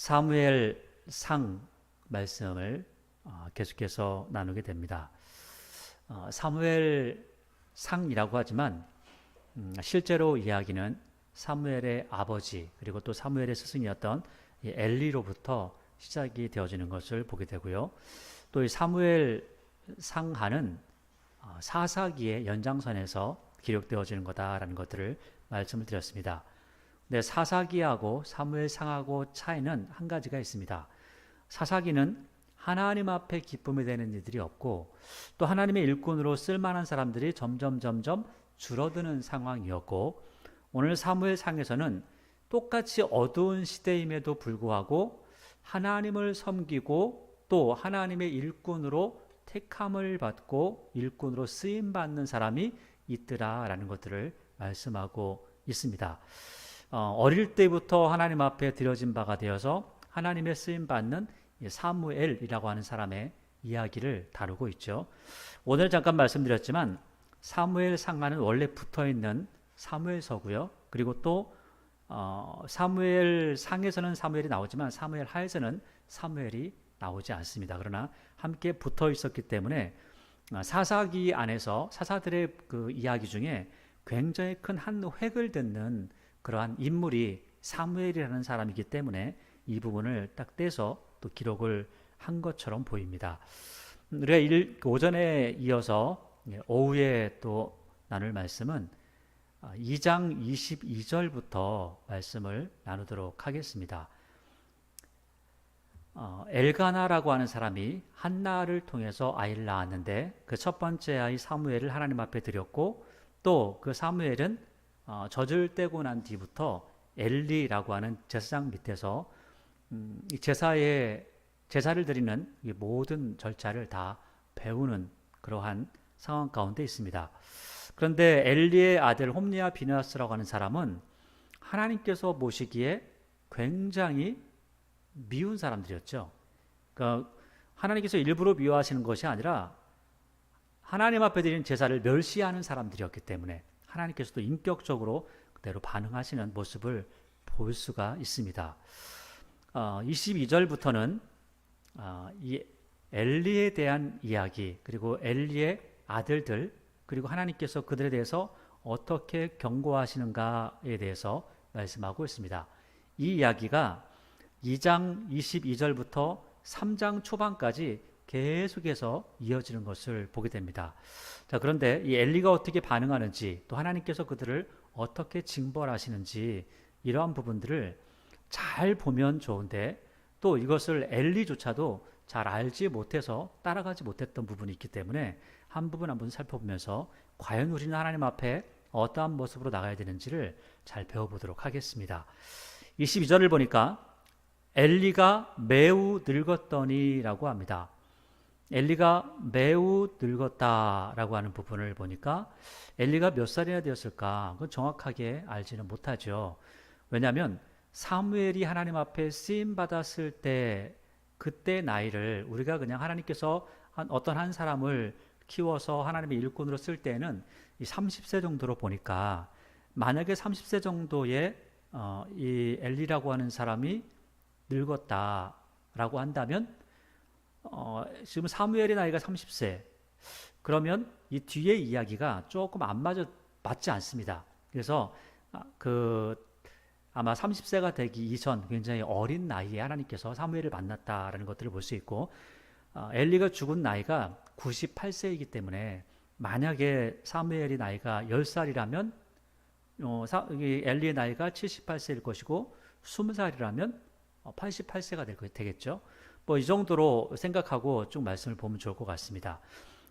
사무엘 상 말씀을 계속해서 나누게 됩니다. 사무엘 상이라고 하지만 실제로 이야기는 사무엘의 아버지 그리고 또 사무엘의 스승이었던 엘리로부터 시작이 되어지는 것을 보게 되고요. 또 이 사무엘 상하는 사사기의 연장선에서 기록되어지는 거다라는 것들을 말씀을 드렸습니다. 근데 사사기하고 사무엘상하고 차이는 한 가지가 있습니다. 사사기는 하나님 앞에 기쁨이 되는 일들이 없고 또 하나님의 일꾼으로 쓸만한 사람들이 점점 줄어드는 상황이었고, 오늘 사무엘상에서는 똑같이 어두운 시대임에도 불구하고 하나님을 섬기고 또 하나님의 일꾼으로 택함을 받고 일꾼으로 쓰임받는 사람이 있더라라는 것들을 말씀하고 있습니다. 어릴 때부터 하나님 앞에 드려진 바가 되어서 하나님의 쓰임받는 사무엘이라고 하는 사람의 이야기를 다루고 있죠. 오늘 잠깐 말씀드렸지만 사무엘 상하는 원래 붙어있는 사무엘서고요. 그리고 또 사무엘 상에서는 사무엘이 나오지만 사무엘 하에서는 사무엘이 나오지 않습니다. 그러나 함께 붙어 있었기 때문에 사사기 안에서 사사들의 그 이야기 중에 굉장히 큰 한 획을 듣는 그러한 인물이 사무엘이라는 사람이기 때문에 이 부분을 딱 떼서 또 기록을 한 것처럼 보입니다. 우리가 오전에 이어서 오후에 또 나눌 말씀은 2장 22절부터 말씀을 나누도록 하겠습니다. 엘가나라고 하는 사람이 한나를 통해서 아이를 낳았는데 그 첫 번째 아이 사무엘을 하나님 앞에 드렸고 또 그 사무엘은 젖을 떼고 난 뒤부터 엘리라고 하는 제사장 밑에서 제사를 드리는 모든 절차를 다 배우는 그러한 상황 가운데 있습니다. 그런데 엘리의 아들 홈리와 비느하스라고 하는 사람은 하나님께서 보시기에 굉장히 미운 사람들이었죠. 그러니까 하나님께서 일부러 미워하시는 것이 아니라 하나님 앞에 드리는 제사를 멸시하는 사람들이었기 때문에 하나님께서도 인격적으로 그대로 반응하시는 모습을 볼 수가 있습니다. 22절부터는 이 엘리에 대한 이야기 그리고 엘리의 아들들 그리고 하나님께서 그들에 대해서 어떻게 경고하시는가에 대해서 말씀하고 있습니다. 이 이야기가 2장 22절부터 3장 초반까지 계속해서 이어지는 것을 보게 됩니다. 자, 그런데 이 엘리가 어떻게 반응하는지 또 하나님께서 그들을 어떻게 징벌하시는지 이러한 부분들을 잘 보면 좋은데 또 이것을 엘리조차도 잘 알지 못해서 따라가지 못했던 부분이 있기 때문에 한 부분 한 부분 살펴보면서 과연 우리는 하나님 앞에 어떠한 모습으로 나가야 되는지를 잘 배워보도록 하겠습니다. 22절을 보니까 엘리가 매우 늙었더니라고 합니다. 엘리가 매우 늙었다라고 하는 부분을 보니까 엘리가 몇 살이나 되었을까? 그건 정확하게 알지는 못하죠. 왜냐하면 사무엘이 하나님 앞에 쓰임 받았을 때 그때 나이를 우리가 그냥 하나님께서 어떤 한 사람을 키워서 하나님의 일꾼으로 쓸 때는 이 30세 정도로 보니까 만약에 30세 정도의 이 엘리라고 하는 사람이 늙었다라고 한다면 지금 사무엘의 나이가 30세 그러면 이 뒤의 이야기가 조금 맞지 않습니다. 그래서 아마 30세가 되기 이전 굉장히 어린 나이에 하나님께서 사무엘을 만났다라는 것들을 볼 수 있고 엘리가 죽은 나이가 98세이기 때문에 만약에 사무엘의 나이가 10살이라면 엘리의 나이가 78세일 것이고 20살이라면 88세가 되겠죠. 뭐 이 정도로 생각하고 쭉 말씀을 보면 좋을 것 같습니다.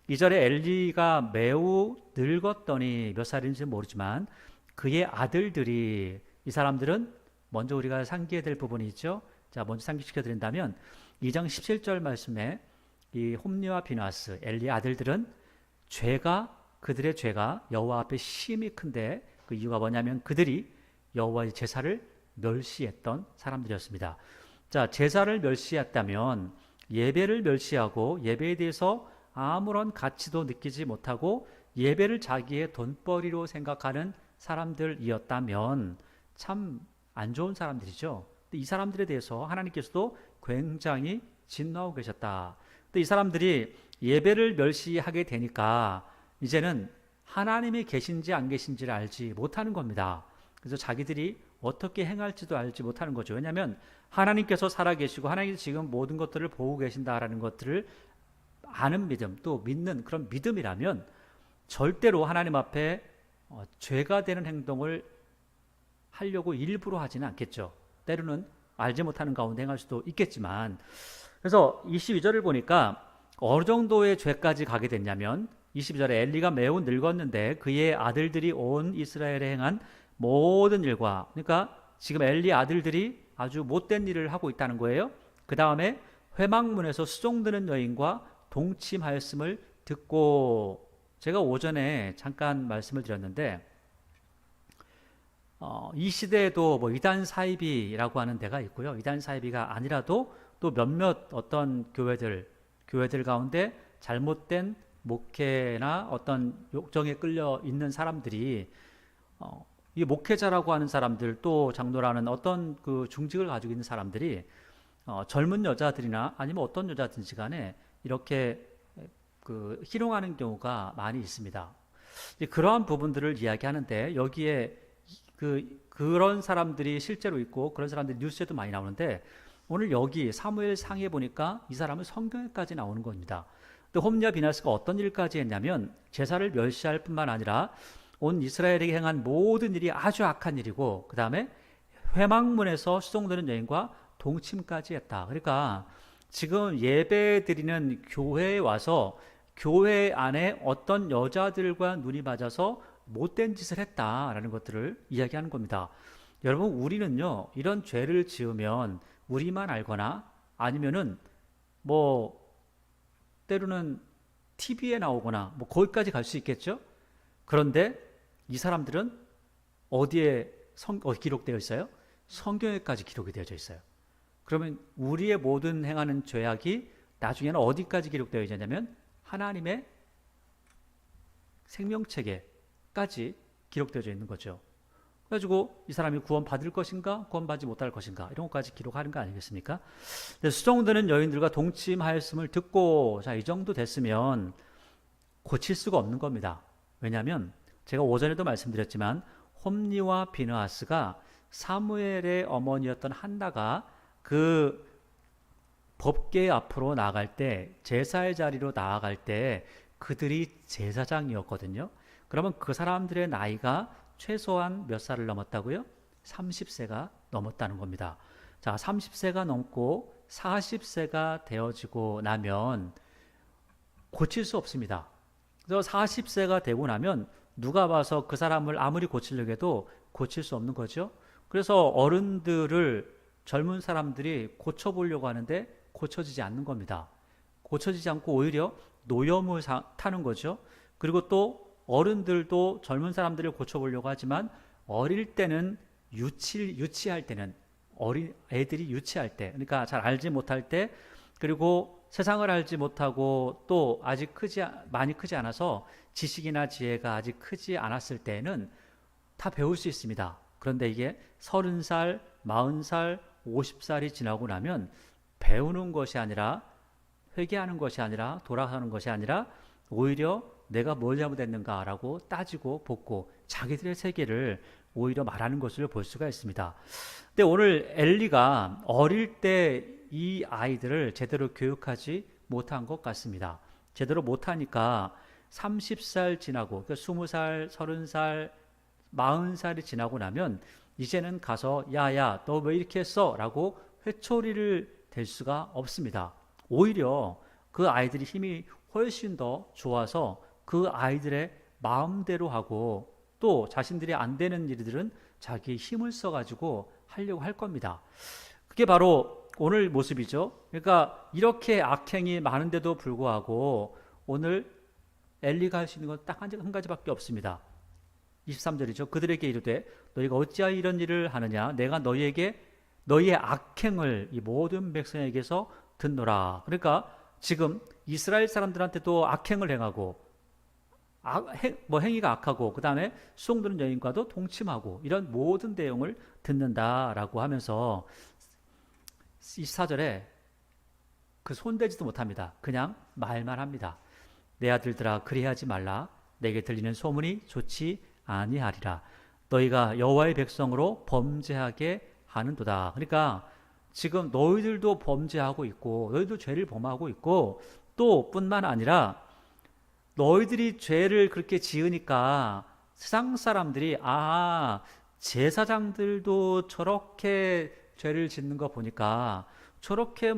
2절에 엘리가 매우 늙었더니 몇 살인지 모르지만 그의 아들들이 이 사람들은 먼저 우리가 상기해야 될 부분이 있죠. 자, 먼저 상기시켜 드린다면 2장 17절 말씀에 이 홈리와 비느하스 엘리의 아들들은 그들의 죄가 여호와 앞에 심히 큰데 그 이유가 뭐냐면 그들이 여호와의 제사를 멸시했던 사람들이었습니다. 자, 제사를 멸시했다면 예배를 멸시하고 예배에 대해서 아무런 가치도 느끼지 못하고 예배를 자기의 돈벌이로 생각하는 사람들이었다면 참 안 좋은 사람들이죠. 근데 이 사람들에 대해서 하나님께서도 굉장히 진노하고 계셨다. 근데 이 사람들이 예배를 멸시하게 되니까 이제는 하나님이 계신지 안 계신지를 알지 못하는 겁니다. 그래서 자기들이 어떻게 행할지도 알지 못하는 거죠. 왜냐하면 하나님께서 살아계시고 하나님께서 지금 모든 것들을 보고 계신다라는 것들을 아는 믿음, 또 믿는 그런 믿음이라면 절대로 하나님 앞에 죄가 되는 행동을 하려고 일부러 하지는 않겠죠. 때로는 알지 못하는 가운데 행할 수도 있겠지만, 그래서 22절을 보니까 어느 정도의 죄까지 가게 됐냐면 22절에 엘리가 매우 늙었는데 그의 아들들이 온 이스라엘에 행한 모든 일과, 그러니까 지금 엘리 아들들이 아주 못된 일을 하고 있다는 거예요. 그 다음에 회막문에서 수종드는 여인과 동침하였음을 듣고, 제가 오전에 잠깐 말씀을 드렸는데 이 시대에도 뭐 이단 사이비라고 하는 데가 있고요. 이단 사이비가 아니라도 또 몇몇 어떤 교회들 가운데 잘못된 목회나 어떤 욕정에 끌려 있는 사람들이 이 목회자라고 하는 사람들, 또 장로라는 어떤 그 중직을 가지고 있는 사람들이 젊은 여자들이나 아니면 어떤 여자든지 간에 이렇게 그 희롱하는 경우가 많이 있습니다. 그러한 부분들을 이야기하는데 여기에 그런 사람들이 실제로 있고 그런 사람들이 뉴스에도 많이 나오는데, 오늘 여기 사무엘 상에 보니까 이 사람은 성경에까지 나오는 겁니다. 근데 홈리와 비나스가 어떤 일까지 했냐면 제사를 멸시할 뿐만 아니라 온 이스라엘에게 행한 모든 일이 아주 악한 일이고, 그 다음에 회막문에서 수종드는 여인과 동침까지 했다. 그러니까 지금 예배 드리는 교회에 와서 교회 안에 어떤 여자들과 눈이 맞아서 못된 짓을 했다라는 것들을 이야기하는 겁니다. 여러분, 우리는요, 이런 죄를 지으면 우리만 알거나 아니면은 뭐 때로는 TV에 나오거나 뭐 거기까지 갈 수 있겠죠. 그런데 이 사람들은 어디에 기록되어 있어요? 성경에까지 기록이 되어져 있어요. 그러면 우리의 모든 행하는 죄악이 나중에는 어디까지 기록되어 있냐면 하나님의 생명책에까지 기록되어져 있는 거죠. 그래가지고 이 사람이 구원받을 것인가 구원받지 못할 것인가 이런 것까지 기록하는 거 아니겠습니까? 수종드는 여인들과 동침하였음을 듣고, 자, 이 정도 됐으면 고칠 수가 없는 겁니다. 왜냐하면 제가 오전에도 말씀드렸지만 홈리와 비느하스가 사무엘의 어머니였던 한나가 그 법궤 앞으로 나아갈 때, 제사의 자리로 나아갈 때 그들이 제사장이었거든요. 그러면 그 사람들의 나이가 최소한 몇 살을 넘었다고요? 30세가 넘었다는 겁니다. 자, 30세가 넘고 40세가 되어지고 나면 고칠 수 없습니다. 그래서 40세가 되고 나면 누가 봐서 그 사람을 아무리 고치려고 해도 고칠 수 없는 거죠. 그래서 어른들을 젊은 사람들이 고쳐보려고 하는데 고쳐지지 않는 겁니다. 고쳐지지 않고 오히려 노염을 타는 거죠. 그리고 또 어른들도 젊은 사람들을 고쳐보려고 하지만 어릴 때는 유치할 때는 애들이 유치할 때, 그러니까 잘 알지 못할 때, 그리고 세상을 알지 못하고 또 아직 많이 크지 않아서 지식이나 지혜가 아직 크지 않았을 때는 다 배울 수 있습니다. 그런데 이게 30살, 40살, 50살이 지나고 나면 배우는 것이 아니라, 회개하는 것이 아니라, 돌아가는 것이 아니라 오히려 내가 뭘 잘못했는가라고 따지고 볶고 자기들의 세계를 오히려 말하는 것을 볼 수가 있습니다. 근데 오늘 엘리가 어릴 때 이 아이들을 제대로 교육하지 못한 것 같습니다. 제대로 못하니까 30살 지나고, 그러니까 20살, 30살, 40살이 지나고 나면 이제는 가서 야야 너 왜 이렇게 했어? 라고 회초리를 댈 수가 없습니다. 오히려 그 아이들이 힘이 훨씬 더 좋아서 그 아이들의 마음대로 하고, 또 자신들이 안 되는 일들은 자기 힘을 써가지고 하려고 할 겁니다. 그게 바로 오늘 모습이죠. 그러니까 이렇게 악행이 많은데도 불구하고 오늘 엘리가 할 수 있는 건 딱 한 가지밖에 없습니다. 23절이죠. 그들에게 이르되 너희가 어찌하여 이런 일을 하느냐? 내가 너희의 악행을 이 모든 백성에게서 듣노라. 그러니까 지금 이스라엘 사람들한테도 악행을 행하고 행위가 악하고, 그 다음에 수종드는 여인과도 동침하고 이런 모든 내용을 듣는다라고 하면서 24절에 그 손대지도 못합니다. 그냥 말만 합니다. 내 아들들아 그리하지 말라. 내게 들리는 소문이 좋지 아니하리라. 너희가 여호와의 백성으로 범죄하게 하는도다. 그러니까 지금 너희들도 범죄하고 있고 너희도 죄를 범하고 있고 또 뿐만 아니라 너희들이 죄를 그렇게 지으니까 세상 사람들이 제사장들도 저렇게 죄를 짓는 거 보니까 저렇게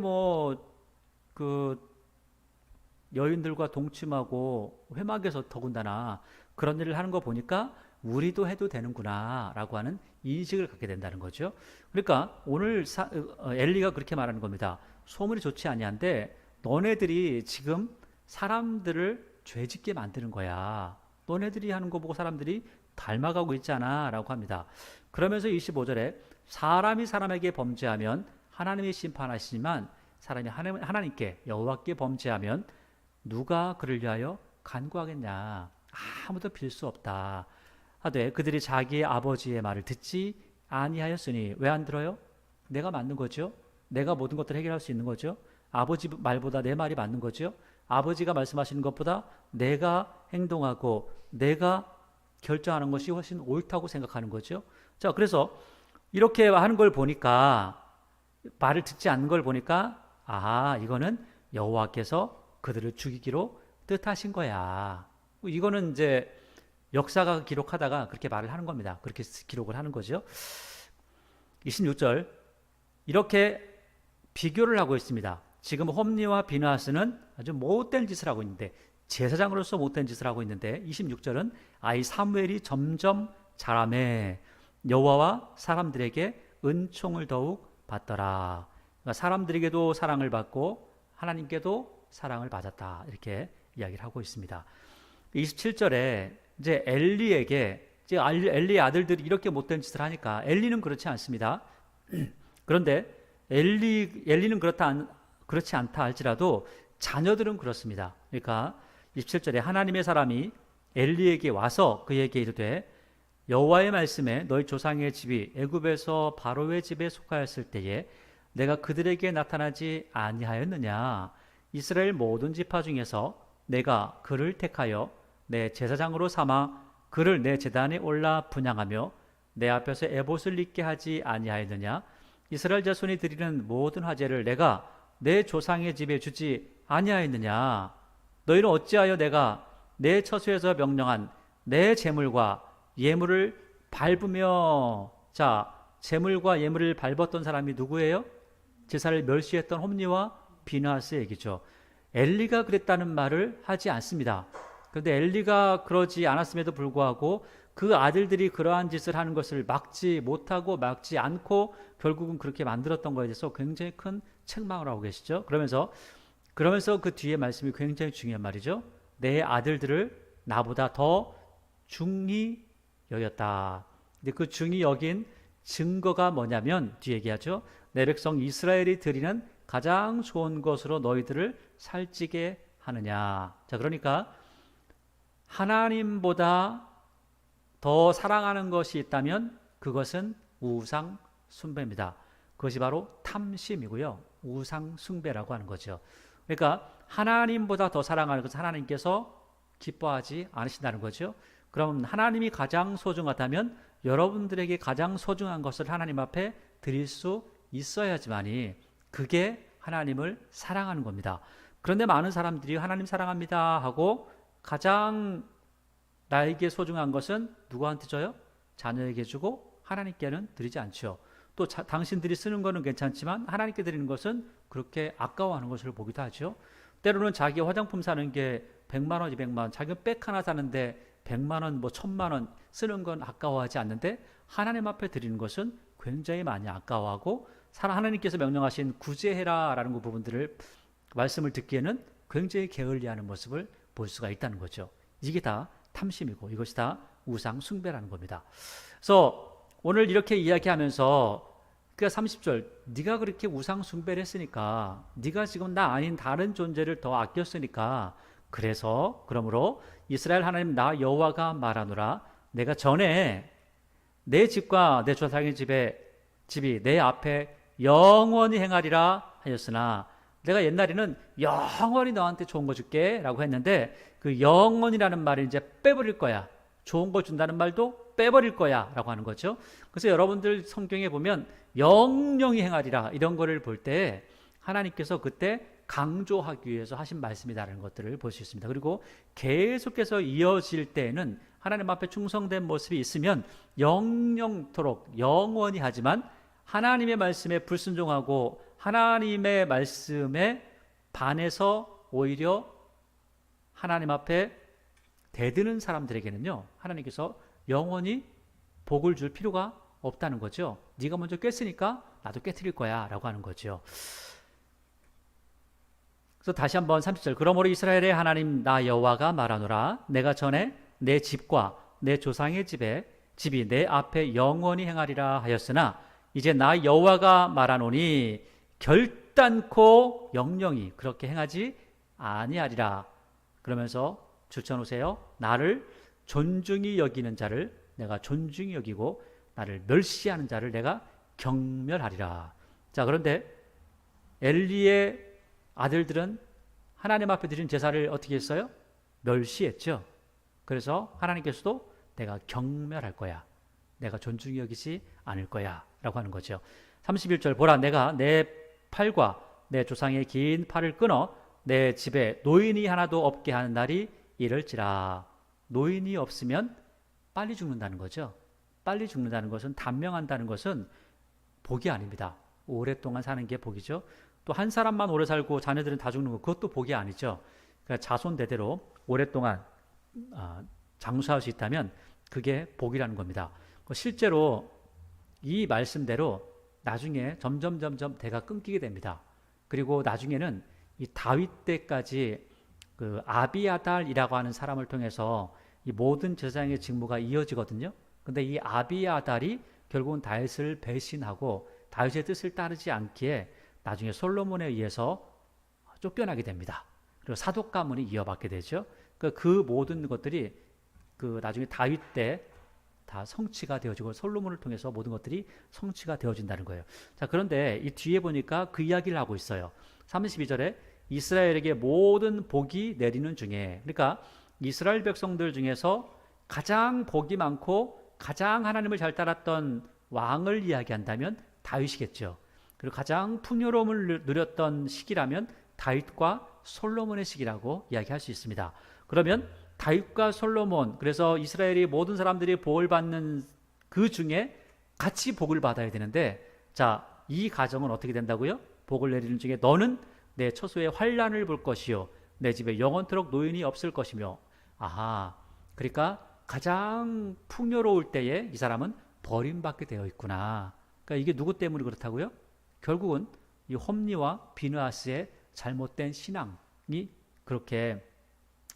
그 여인들과 동침하고 회막에서 더군다나 그런 일을 하는 거 보니까 우리도 해도 되는구나 라고 하는 인식을 갖게 된다는 거죠. 그러니까 오늘 엘리가 그렇게 말하는 겁니다. 소문이 좋지 아니한데 너네들이 지금 사람들을 죄짓게 만드는 거야. 너네들이 하는 거 보고 사람들이 닮아가고 있잖아 라고 합니다. 그러면서 25절에 사람이 사람에게 범죄하면 하나님이 심판하시지만 사람이 하나님께 여호와께 범죄하면 누가 그를 위하여 간구하겠냐. 아무도 빌 수 없다. 하되 그들이 자기의 아버지의 말을 듣지 아니하였으니 왜 안 들어요? 내가 맞는 거죠. 내가 모든 것들을 해결할 수 있는 거죠. 아버지 말보다 내 말이 맞는 거죠. 아버지가 말씀하시는 것보다 내가 행동하고 내가 결정하는 것이 훨씬 옳다고 생각하는 거죠. 자, 그래서 이렇게 하는 걸 보니까 말을 듣지 않는 걸 보니까 이거는 여호와께서 그들을 죽이기로 뜻하신 거야. 이거는 이제 역사가 기록하다가 그렇게 말을 하는 겁니다. 그렇게 기록을 하는 거죠. 26절 이렇게 비교를 하고 있습니다. 지금 홈리와 비느하스는 아주 못된 짓을 하고 있는데 제사장으로서 못된 짓을 하고 있는데 26절은 이 사무엘이 점점 자라매 여호와와 사람들에게 은총을 더욱 받더라. 그러니까 사람들에게도 사랑을 받고 하나님께도 사랑을 받았다. 이렇게 이야기를 하고 있습니다. 27절에 이제 엘리에게 엘리의 아들들이 이렇게 못된 짓을 하니까 엘리는 그렇지 않습니다. 그런데 엘리는 그렇지 않다 할지라도 자녀들은 그렇습니다. 그러니까 27절에 하나님의 사람이 엘리에게 와서 그에게 이르되 여호와의 말씀에 너희 조상의 집이 애굽에서 바로의 집에 속하였을 때에 내가 그들에게 나타나지 아니하였느냐. 이스라엘 모든 지파 중에서 내가 그를 택하여 내 제사장으로 삼아 그를 내 제단에 올라 분향하며 내 앞에서 에봇을 입게 하지 아니하였느냐. 이스라엘 자손이 드리는 모든 화제를 내가 내 조상의 집에 주지 아니하였느냐. 너희는 어찌하여 내가 내 처소에서 명령한 내 제물과 예물을 밟으며. 자, 제물과 예물을 밟았던 사람이 누구예요? 제사를 멸시했던 홈리와 비느하스 얘기죠. 엘리가 그랬다는 말을 하지 않습니다. 그런데 엘리가 그러지 않았음에도 불구하고 그 아들들이 그러한 짓을 하는 것을 막지 못하고 막지 않고 결국은 그렇게 만들었던 것에 대해서 굉장히 큰 책망을 하고 계시죠. 그러면서 그 뒤에 말씀이 굉장히 중요한 말이죠. 내 아들들을 나보다 더 중히 여겼다. 근데 그 중히 여긴 증거가 뭐냐면 뒤에 얘기하죠. 내 백성 이스라엘이 드리는 가장 좋은 것으로 너희들을 살찌게 하느냐. 자, 그러니까 하나님보다 더 사랑하는 것이 있다면 그것은 우상 숭배입니다. 그것이 바로 탐심이고요. 우상 숭배라고 하는 거죠. 그러니까 하나님보다 더 사랑하는 것은 하나님께서 기뻐하지 않으신다는 거죠. 그럼 하나님이 가장 소중하다면 여러분들에게 가장 소중한 것을 하나님 앞에 드릴 수 있어야지만이 그게 하나님을 사랑하는 겁니다. 그런데 많은 사람들이 하나님 사랑합니다 하고 가장 나에게 소중한 것은 누구한테 줘요? 자녀에게 주고 하나님께는 드리지 않죠. 또 당신들이 쓰는 거는 괜찮지만 하나님께 드리는 것은 그렇게 아까워하는 것을 보기도 하죠. 때로는 자기 화장품 사는 게 100만 원, 200만 원, 자기 백 하나 사는데 100만 원, 1000만 원 쓰는 건 아까워하지 않는데 하나님 앞에 드리는 것은 굉장히 많이 아까워하고 하나님께서 명령하신 구제해라라는 그 부분들을 말씀을 듣기에는 굉장히 게을리하는 모습을 볼 수가 있다는 거죠. 이게 다 탐심이고 이것이 다 우상 숭배라는 겁니다. 그래서 오늘 이렇게 이야기하면서 그러니까 30절 네가 그렇게 우상 숭배를 했으니까 네가 지금 나 아닌 다른 존재를 더 아꼈으니까 그러므로 이스라엘 하나님 나 여호와가 말하노라 내가 전에 내 집과 내 조상의 집이 내 앞에 영원히 행하리라 하였으나 내가 옛날에는 영원히 너한테 좋은 거 줄게 라고 했는데 그 영원이라는 말을 이제 빼버릴 거야. 좋은 거 준다는 말도 빼버릴 거야 라고 하는 거죠. 그래서 여러분들 성경에 보면 영영히 행하리라 이런 거를 볼 때 하나님께서 그때 강조하기 위해서 하신 말씀이라는 것들을 볼 수 있습니다. 그리고 계속해서 이어질 때에는 하나님 앞에 충성된 모습이 있으면 영영토록 영원히 하지만 하나님의 말씀에 불순종하고 하나님의 말씀에 반해서 오히려 하나님 앞에 대드는 사람들에게는요 하나님께서 영원히 복을 줄 필요가 없다는 거죠. 네가 먼저 깼으니까 나도 깨트릴 거야 라고 하는 거죠. 그래서 다시 한번 30절 그러므로 이스라엘의 하나님 나 여호와가 말하노라 내가 전에 내 집과 내 조상의 집이 내 앞에 영원히 행하리라 하였으나 이제 나 여호와가 말하노니 결단코 영영히 그렇게 행하지 아니하리라. 그러면서 주쳐놓으세요. 나를 존중히 여기는 자를 내가 존중히 여기고 나를 멸시하는 자를 내가 경멸하리라. 자, 그런데 엘리의 아들들은 하나님 앞에 드린 제사를 어떻게 했어요? 멸시했죠. 그래서 하나님께서도 내가 경멸할 거야. 내가 존중히 여기지 않을 거야 라고 하는 거죠. 31절 보라 내가 내 팔과 내 조상의 긴 팔을 끊어 내 집에 노인이 하나도 없게 하는 날이 이를지라. 노인이 없으면 빨리 죽는다는 거죠. 빨리 죽는다는 것은 단명한다는 것은 복이 아닙니다. 오랫동안 사는 게 복이죠. 또 한 사람만 오래 살고 자녀들은 다 죽는 거 그것도 복이 아니죠. 그러니까 자손 대대로 오랫동안 장수할 수 있다면 그게 복이라는 겁니다. 실제로 이 말씀대로 나중에 점점 대가 끊기게 됩니다. 그리고 나중에는 이 다윗 때까지 그 아비아달이라고 하는 사람을 통해서 이 모든 제사장의 직무가 이어지거든요. 근데 이 아비아달이 결국은 다윗을 배신하고 다윗의 뜻을 따르지 않기에 나중에 솔로몬에 의해서 쫓겨나게 됩니다. 그리고 사독 가문이 이어받게 되죠. 그 모든 것들이 그 나중에 다윗 때 다 성취가 되어지고 솔로몬을 통해서 모든 것들이 성취가 되어진다는 거예요. 자, 그런데 이 뒤에 보니까 그 이야기를 하고 있어요. 32절에 이스라엘에게 모든 복이 내리는 중에, 그러니까 이스라엘 백성들 중에서 가장 복이 많고 가장 하나님을 잘 따랐던 왕을 이야기한다면 다윗이겠죠. 그리고 가장 풍요로움을 누렸던 시기라면 다윗과 솔로몬의 시기라고 이야기할 수 있습니다. 그러면 다윗과 솔로몬, 그래서 이스라엘이 모든 사람들이 복을 받는 그 중에 같이 복을 받아야 되는데, 자, 이 가정은 어떻게 된다고요? 복을 내리는 중에 너는 내 처소에 환난을 볼 것이요 내 집에 영원토록 노인이 없을 것이며. 아하, 그러니까 가장 풍요로울 때에 이 사람은 버림받게 되어 있구나. 그러니까 이게 누구 때문에 그렇다고요? 결국은 이 홈리와 비느하스의 잘못된 신앙이 그렇게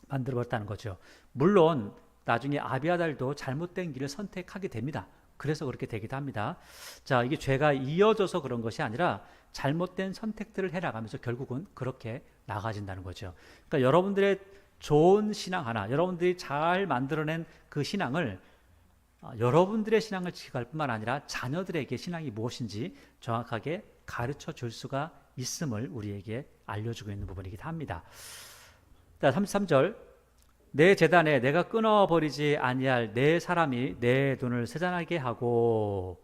만들어버렸다는 거죠. 물론 나중에 아비아달도 잘못된 길을 선택하게 됩니다. 그래서 그렇게 되기도 합니다. 자, 이게 죄가 이어져서 그런 것이 아니라 잘못된 선택들을 해나가면서 결국은 그렇게 나가진다는 거죠. 그러니까 여러분들의 좋은 신앙 하나, 여러분들이 잘 만들어낸 그 신앙을 여러분들의 신앙을 지켜갈 뿐만 아니라 자녀들에게 신앙이 무엇인지 정확하게 가르쳐 줄 수가 있음을 우리에게 알려주고 있는 부분이기도 합니다. 33절 내 제단에 내가 끊어버리지 아니할 내 사람이 내 돈을 세잔하게 하고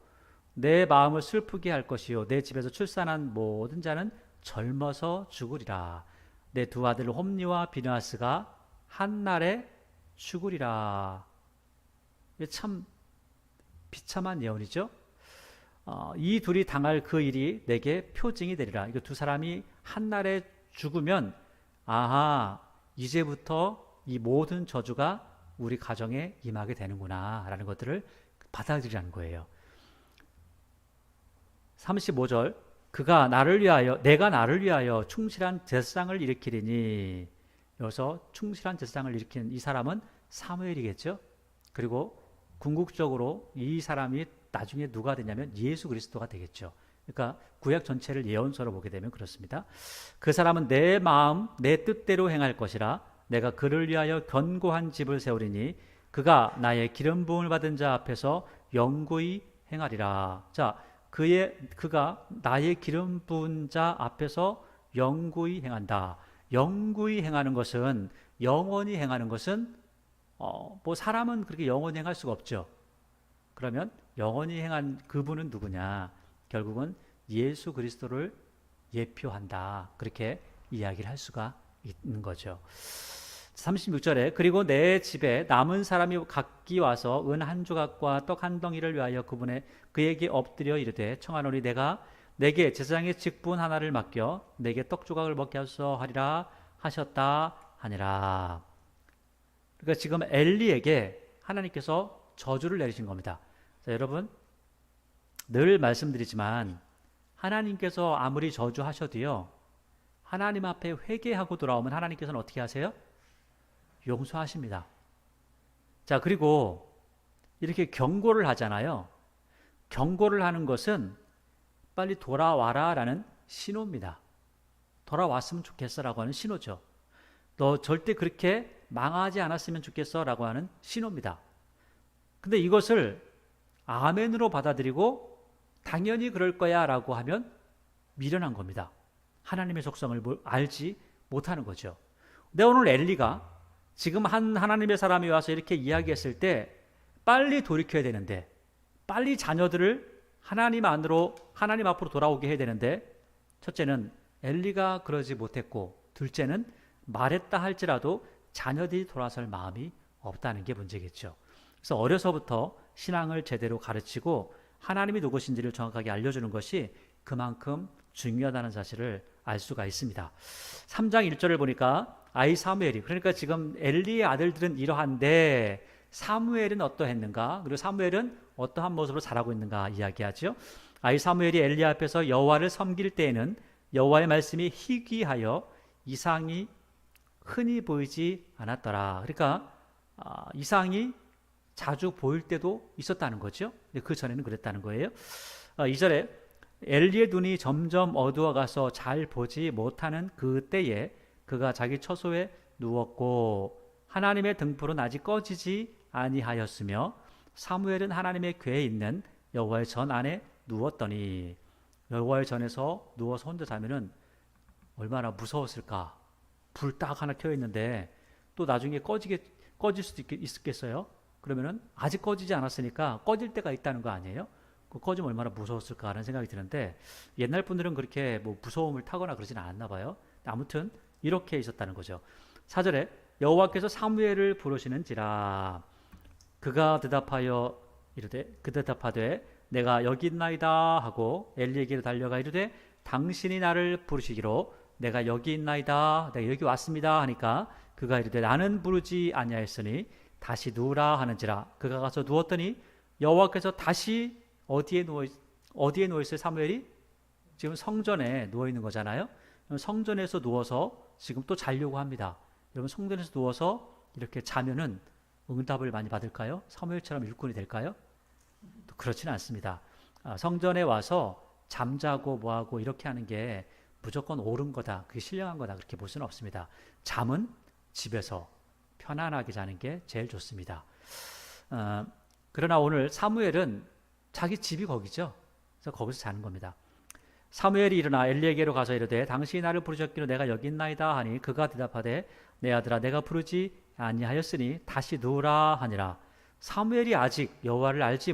내 마음을 슬프게 할 것이요 내 집에서 출산한 모든 자는 젊어서 죽으리라. 내 두 아들 홈리와 비느하스가 한날에 죽으리라. 이게 참 비참한 예언이죠. 이 둘이 당할 그 일이 내게 표징이 되리라. 이거 두 사람이 한날에 죽으면 아하, 이제부터 이 모든 저주가 우리 가정에 임하게 되는구나 라는 것들을 받아들이라는 거예요. 35절 그가 내가 나를 위하여 충실한 제사장을 일으키리니. 여기서 충실한 제사장을 일으키는 이 사람은 사무엘이겠죠. 그리고 궁극적으로 이 사람이 나중에 누가 되냐면 예수 그리스도가 되겠죠. 그러니까 구약 전체를 예언서로 보게 되면 그렇습니다. 그 사람은 내 마음 내 뜻대로 행할 것이라. 내가 그를 위하여 견고한 집을 세우리니 그가 나의 기름 부음을 받은 자 앞에서 영구히 행하리라. 자, 그가 나의 기름 부은 자 앞에서 영구히 행한다. 영구히 행하는 것은, 영원히 행하는 것은 뭐 사람은 그렇게 영원히 행할 수가 없죠. 그러면 영원히 행한 그분은 누구냐? 결국은 예수 그리스도를 예표한다. 그렇게 이야기를 할 수가 있는 거죠. 36절에 그리고 내 집에 남은 사람이 각기 와서 은 한 조각과 떡 한 덩이를 위하여 그에게 엎드려 이르되 청하노니 내가 내게 제사장의 직분 하나를 맡겨 내게 떡 조각을 먹게 하소서 하리라 하셨다 하니라. 그러니까 지금 엘리에게 하나님께서 저주를 내리신 겁니다. 자, 여러분 늘 말씀드리지만 하나님께서 아무리 저주하셔도요, 하나님 앞에 회개하고 돌아오면 하나님께서는 어떻게 하세요? 용서하십니다. 자, 그리고 이렇게 경고를 하잖아요. 경고를 하는 것은 빨리 돌아와라 라는 신호입니다. 돌아왔으면 좋겠어 라고 하는 신호죠. 너 절대 그렇게 망하지 않았으면 좋겠어 라고 하는 신호입니다. 근데 이것을 아멘으로 받아들이고 당연히 그럴 거야 라고 하면 미련한 겁니다. 하나님의 속성을 알지 못하는 거죠. 근데 오늘 엘리가 지금 한 하나님의 사람이 와서 이렇게 이야기했을 때 빨리 돌이켜야 되는데, 빨리 자녀들을 하나님 앞으로 돌아오게 해야 되는데, 첫째는 엘리가 그러지 못했고, 둘째는 말했다 할지라도 자녀들이 돌아설 마음이 없다는 게 문제겠죠. 그래서 어려서부터 신앙을 제대로 가르치고 하나님이 누구신지를 정확하게 알려주는 것이 그만큼 중요하다는 사실을 알 수가 있습니다. 3장 1절을 보니까 아이 사무엘이, 그러니까 지금 엘리의 아들들은 이러한데 사무엘은 어떠했는가, 그리고 사무엘은 어떠한 모습으로 자라고 있는가 이야기하죠. 아이 사무엘이 엘리 앞에서 여호와를 섬길 때에는 여호와의 말씀이 희귀하여 이상이 흔히 보이지 않았더라. 그러니까 이상이 자주 보일 때도 있었다는 거죠. 그 전에는 그랬다는 거예요. 2절에 엘리의 눈이 점점 어두워가서 잘 보지 못하는 그때에 그가 자기 처소에 누웠고 하나님의 등불은 아직 꺼지지 아니하였으며 사무엘은 하나님의 궤에 있는 여호와의 전 안에 누웠더니, 여호와의 전에서 누워서 혼자 자면은 얼마나 무서웠을까. 불 딱 하나 켜 있는데 또 나중에 꺼질 수도 있겠어요. 그러면은 아직 꺼지지 않았으니까 꺼질 때가 있다는 거 아니에요? 꺼지면 얼마나 무서웠을까 하는 생각이 드는데, 옛날 분들은 그렇게 뭐 무서움을 타거나 그러진 않았나 봐요. 아무튼 이렇게 있었다는 거죠. 4절에 여호와께서 사무엘을 부르시는지라 그가 대답하여 이르되, 그 대답하되 내가 여기 있나이다 하고 엘리에게로 달려가 이르되 당신이 나를 부르시기로 내가 여기 있나이다, 내가 여기 왔습니다 하니까 그가 이르되 나는 부르지 아니하였으니 다시 누우라 하는지라. 그가 가서 누웠더니 여호와께서 다시 어디에 누워 있어요? 사무엘이 지금 성전에 누워 있는 거잖아요. 성전에서 누워서 지금 또 자려고 합니다. 여러분 성전에서 누워서 이렇게 자면은 응답을 많이 받을까요? 사무엘처럼 일꾼이 될까요? 또 그렇지는 않습니다. 성전에 와서 잠자고 뭐하고 이렇게 하는 게 무조건 옳은 거다, 그게 신령한 거다, 그렇게 볼 수는 없습니다. 잠은 집에서 편안하게 자는 게 제일 좋습니다. 그러나 오늘 사무엘은 자기 집이 거기죠. 그래서 거기서 자는 겁니다. 사무엘이 일어나 엘리에게로 가서 이르되 당신이 나를 부르셨기로 내가 여기 있나이다 하니 그가 대답하되 내 아들아 내가 부르지 아니하였으니 다시 누우라 하니라. 사무엘이 아직 여호와를 알지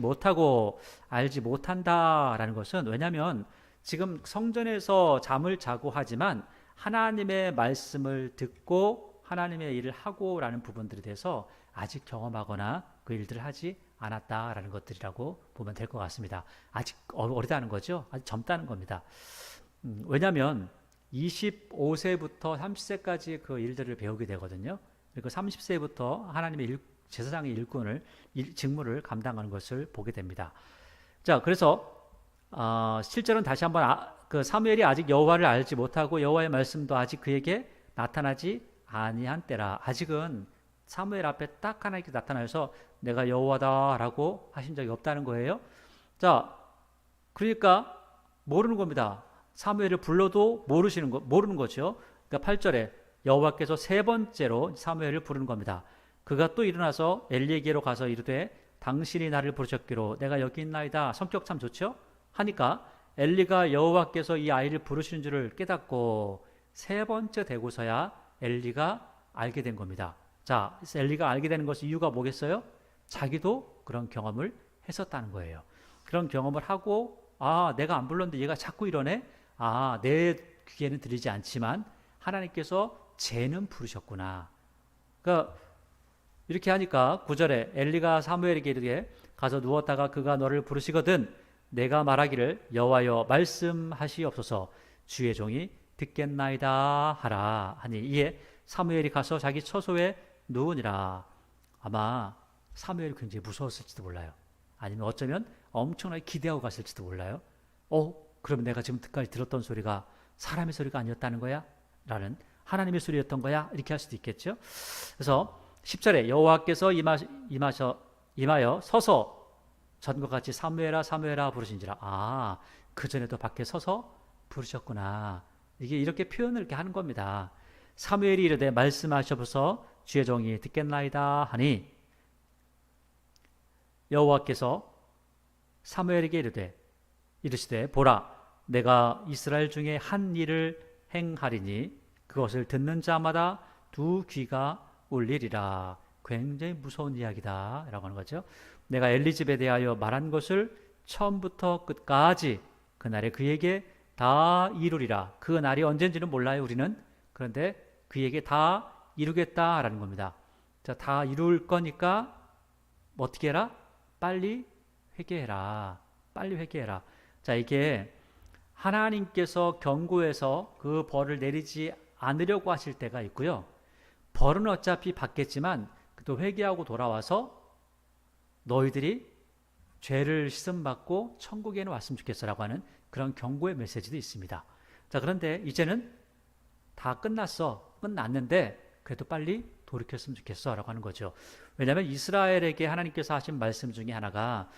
못한다라는 것은, 왜냐하면 지금 성전에서 잠을 자고 하지만 하나님의 말씀을 듣고 하나님의 일을 하고라는 부분들에 대해서 아직 경험하거나 그 일들을 하지 않았다라는 것들이라고 보면 될 것 같습니다. 아직 어리다는 거죠. 아직 젊다는 겁니다. 왜냐하면 25세부터 30세까지 그 일들을 배우게 되거든요. 그리고 30세부터 하나님의 제사장의 직무를 감당하는 것을 보게 됩니다. 자, 그래서 실제로는 다시 한번 그 사무엘이 아직 여호와를 알지 못하고 여호와의 말씀도 아직 그에게 나타나지 아니한 때라. 아직은 사무엘 앞에 딱 하나님께 나타나서 내가 여호와다라고 하신 적이 없다는 거예요. 자, 그러니까 모르는 겁니다. 사무엘을 불러도 모르는 거죠. 그러니까 8절에 여호와께서 세 번째로 사무엘을 부르는 겁니다. 그가 또 일어나서 엘리에게로 가서 이르되 당신이 나를 부르셨기로 내가 여기 있나이다. 성격 참 좋죠? 하니까 엘리가 여호와께서 이 아이를 부르시는 줄을 깨닫고 세 번째 되고서야 엘리가 알게 된 겁니다. 자, 엘리가 알게 되는 것의 이유가 뭐겠어요? 자기도 그런 경험을 했었다는 거예요. 그런 경험을 하고 내가 안 불렀는데 얘가 자꾸 이러네. 내 귀에는 들리지 않지만 하나님께서 쟤는 부르셨구나. 그러니까 이렇게 하니까 9절에 엘리가 사무엘에게 이르되 가서 누웠다가 그가 너를 부르시거든 내가 말하기를 여호와여 말씀하시옵소서 주의 종이 듣겠나이다 하라 하니 이에 사무엘이 가서 자기 처소에 누우니라. 아마 사무엘이 굉장히 무서웠을지도 몰라요. 아니면 어쩌면 엄청나게 기대하고 갔을지도 몰라요. 그러면 내가 지금까지 들었던 소리가 사람의 소리가 아니었다는 거야? 라는 하나님의 소리였던 거야? 이렇게 할 수도 있겠죠. 그래서 10절에 여호와께서 임하여 서서 전과 같이 사무엘아 사무엘아 부르신지라. 그전에도 밖에 서서 부르셨구나. 이게 이렇게 표현을 이렇게 하는 겁니다. 사무엘이 이르되 말씀하셔서 주의 종이 듣겠나이다 하니 여호와께서 사무엘에게 이르시되 보라 내가 이스라엘 중에 한 일을 행하리니 그것을 듣는 자마다 두 귀가 울리리라. 굉장히 무서운 이야기다 라고 하는 거죠. 내가 엘리 집에 대하여 말한 것을 처음부터 끝까지 그날에 그에게 다 이루리라. 그 날이 언젠지는 몰라요 우리는. 그런데 그에게 다 이루겠다라는 겁니다. 자, 다 이룰 거니까 어떻게 해라? 빨리 회개해라. 빨리 회개해라. 자, 이게 하나님께서 경고해서 그 벌을 내리지 않으려고 하실 때가 있고요. 벌은 어차피 받겠지만 또 회개하고 돌아와서 너희들이 죄를 씻음받고 천국에는 왔으면 좋겠어라고 하는 그런 경고의 메시지도 있습니다. 자, 그런데 이제는 다 끝났는데 그래도 빨리 돌이켰으면 좋겠어라고 하는 거죠. 왜냐하면 이스라엘에게 하나님께서 하신 말씀 중에 하나가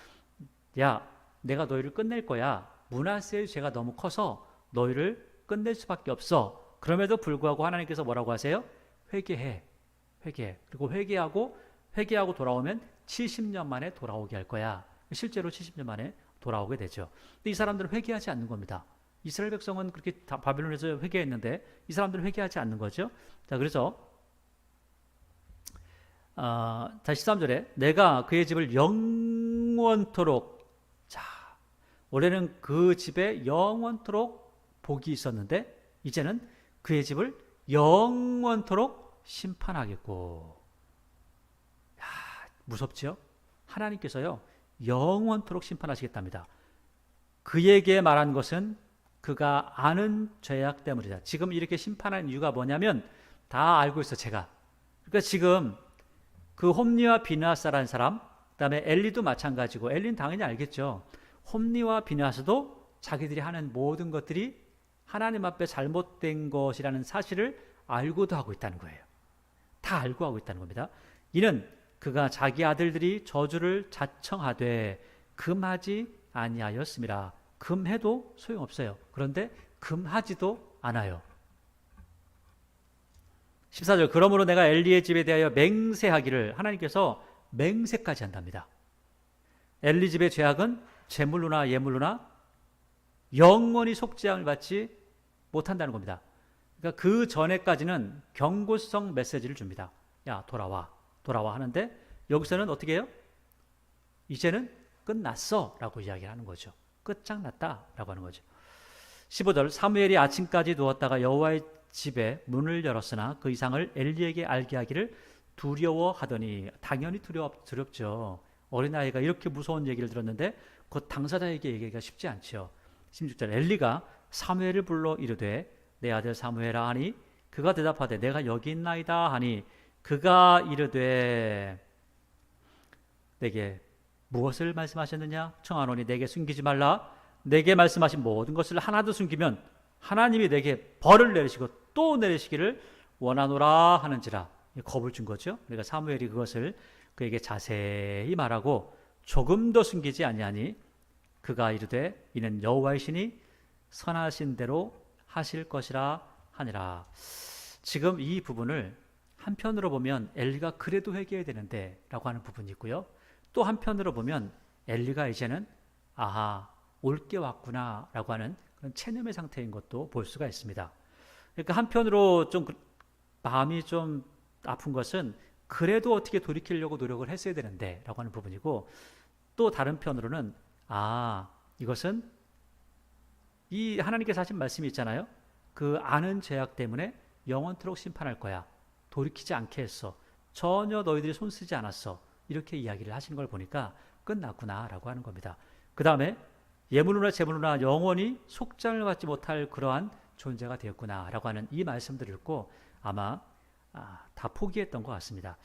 야, 내가 너희를 끝낼 거야. 므낫세의 죄가 너무 커서 너희를 끝낼 수밖에 없어. 그럼에도 불구하고 하나님께서 뭐라고 하세요? 회개해. 그리고 회개하고 돌아오면 70년 만에 돌아오게 할 거야. 실제로 70년 만에 돌아오게 되죠. 근데 이 사람들은 회개하지 않는 겁니다. 이스라엘 백성은 그렇게 바벨론에서 회개했는데 이 사람들은 회개하지 않는 거죠. 자, 그래서 자 13절에 내가 그의 집을 영원토록 원래는 그 집에 영원토록 복이 있었는데 이제는 그의 집을 영원토록 심판하겠고. 무섭죠? 하나님께서요 영원토록 심판하시겠답니다. 그에게 말한 것은 그가 아는 죄악 때문이다. 지금 이렇게 심판한 이유가 뭐냐면 다 알고 있어 제가. 그러니까 지금 그 홈리와 비느하스라는 사람, 그다음에 엘리도 마찬가지고 엘리는 당연히 알겠죠. 홈리와 비느하스도 자기들이 하는 모든 것들이 하나님 앞에 잘못된 것이라는 사실을 알고도 하고 있다는 거예요. 다 알고 하고 있다는 겁니다. 이는 그가 자기 아들들이 저주를 자청하되 금하지 아니하였습니다. 금해도 소용없어요. 그런데 금하지도 않아요. 14절 그러므로 내가 엘리의 집에 대하여 맹세하기를 하나님께서 맹세까지 한답니다. 엘리 집의 죄악은 제물로나 예물로나 영원히 속죄함을 받지 못한다는 겁니다. 그러니까 그 전에까지는 경고성 메시지를 줍니다. 야 돌아와 하는데 여기서는 어떻게 해요? 이제는 끝났어 라고 이야기를 하는 거죠. 끝장났다 라고 하는 거죠. 15절 사무엘이 아침까지 누웠다가 여호와의 집에 문을 열었으나 그 이상을 엘리에게 알게 하기를 두려워하더니. 당연히 두렵죠. 어린아이가 이렇게 무서운 얘기를 들었는데 그 당사자에게 얘기하기가 쉽지 않죠. 16절 엘리가 사무엘을 불러 이르되 내 아들 사무엘아 하니 그가 대답하되 내가 여기 있나이다 하니 그가 이르되 내게 무엇을 말씀하셨느냐 청하노니 내게 숨기지 말라. 내게 말씀하신 모든 것을 하나도 숨기면 하나님이 내게 벌을 내리시고 또 내리시기를 원하노라 하는지라. 겁을 준 거죠. 그러니까 사무엘이 그것을 그에게 자세히 말하고 조금 더 숨기지 아니하니 그가 이르되 이는 여호와의 신이 선하신 대로 하실 것이라 하니라. 지금 이 부분을 한편으로 보면 엘리가 그래도 회개해야 되는데 라고 하는 부분이 있고요. 또 한편으로 보면 엘리가 이제는 올 게 왔구나라고 하는 그런 체념의 상태인 것도 볼 수가 있습니다. 그러니까 한편으로 좀 마음이 좀 아픈 것은 그래도 어떻게 돌이키려고 노력을 했어야 되는데 라고 하는 부분이고, 또 다른 편으로는 이것은 이 하나님께서 하신 말씀이 있잖아요. 그 아는 죄악 때문에 영원토록 심판할 거야. 돌이키지 않게 했어. 전혀 너희들이 손쓰지 않았어. 이렇게 이야기를 하시는 걸 보니까 끝났구나라고 하는 겁니다. 그 다음에 예물로나 제물로나 영원히 속장을 받지 못할 그러한 존재가 되었구나라고 하는 이 말씀들을 읽고 아마 다 포기했던 것 같습니다.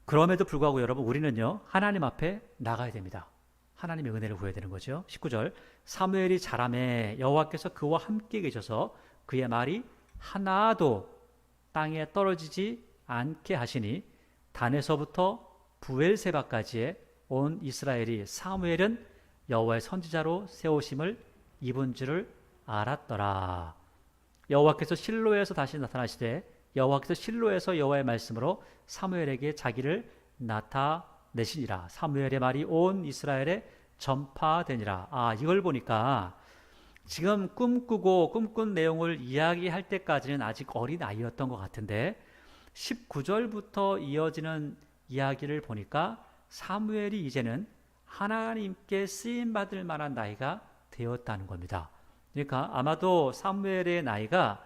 그럼에도 불구하고 여러분, 우리는요 하나님 앞에 나가야 됩니다. 하나님의 은혜를 구해야 되는 거죠. 19절, 사무엘이 자라매 여호와께서 그와 함께 계셔서 그의 말이 하나도 땅에 떨어지지 않게 하시니 단에서부터 부엘세바까지의 온 이스라엘이 사무엘은 여호와의 선지자로 세우심을 입은 줄을 알았더라. 여호와께서 실로에서 다시 나타나시되 여호와께서 실로에서 여호와의 말씀으로 사무엘에게 자기를 나타내시니라. 사무엘의 말이 온 이스라엘에 전파되니라. 이걸 보니까 지금 꿈꾼 내용을 이야기할 때까지는 아직 어린 아이였던 것 같은데 19절부터 이어지는 이야기를 보니까 사무엘이 이제는 하나님께 쓰임받을 만한 나이가 되었다는 겁니다. 그러니까 아마도 사무엘의 나이가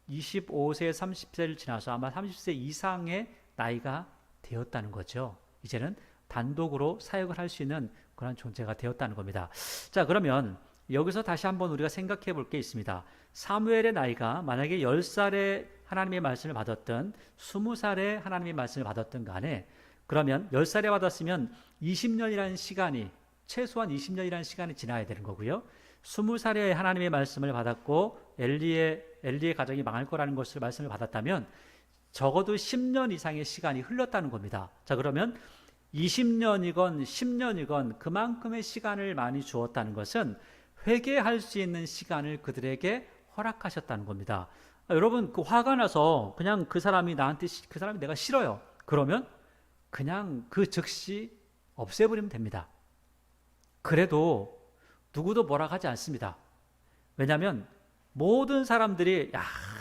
25세, 30세를 지나서 아마 30세 이상의 나이가 되었다는 거죠. 이제는 단독으로 사역을 할 수 있는 그런 존재가 되었다는 겁니다. 자, 그러면 여기서 다시 한번 우리가 생각해 볼 게 있습니다. 사무엘의 나이가 만약에 10살에 하나님의 말씀을 받았던 20살에 하나님의 말씀을 받았던 간에 그러면 10살에 받았으면 20년이라는 시간이 최소한 20년이라는 시간이 지나야 되는 거고요. 20살에 하나님의 말씀을 받았고 엘리의 가정이 망할 거라는 것을 말씀을 받았다면 적어도 10년 이상의 시간이 흘렀다는 겁니다. 자, 그러면 20년이건 10년이건 그만큼의 시간을 많이 주었다는 것은 회개할 수 있는 시간을 그들에게 허락하셨다는 겁니다. 여러분, 그 화가 나서 그냥 그 사람이 내가 싫어요. 그러면 그냥 그 즉시 없애버리면 됩니다. 그래도 누구도 뭐라 하지 않습니다. 왜냐하면 모든 사람들이